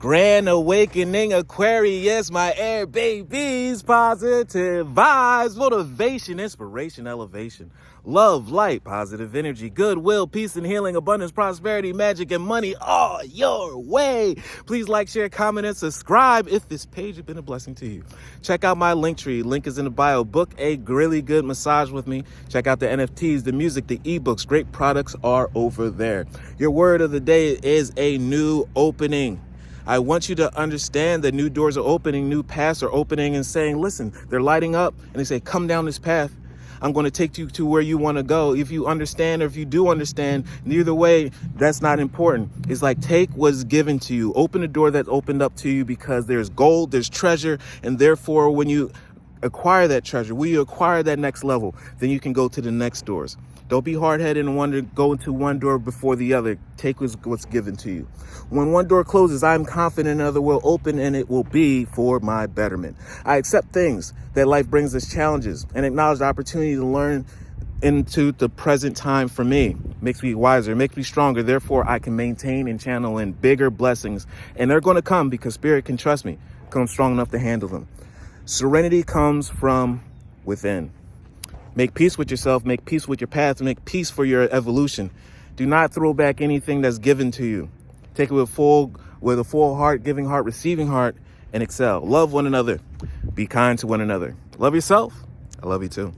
Grand awakening, Aquarius, my air babies. Positive vibes, motivation, inspiration, elevation, love, light, positive energy, goodwill, peace and healing, abundance, prosperity, magic, and money all your way. Please like, share, comment, and subscribe if this page has been a blessing to you. Check out my LinkTree. Link is in the bio. Book a really good massage with me. Check out the NFTs, the music, the ebooks. Great products are over there. Your word of the day is a new opening. I want you to understand that new doors are opening, new paths are opening and saying, listen, they're lighting up and they say, come down this path. I'm going to take you to where you want to go. If you understand or if you do understand, neither way, that's not important. It's like take what's given to you. Open the door that's opened up to you because there's gold, there's treasure. And therefore, when you acquire that treasure, when you acquire that next level, then you can go to the next doors. Don't be hard-headed and want to go into one door before the other. Take what's given to you. When one door closes, I'm confident another will open, and it will be for my betterment. I accept things that life brings us challenges and acknowledge the opportunity to learn into the present time for me. Makes me wiser, makes me stronger. Therefore, I can maintain and channel in bigger blessings. And they're going to come because Spirit can trust me. I'm strong enough to handle them. Serenity comes from within. Make peace with yourself, make peace with your path, make peace for your evolution. Do not throw back anything that's given to you. Take it with a full heart, giving heart, receiving heart, and excel. Love one another. Be kind to one another. Love yourself. I love you too.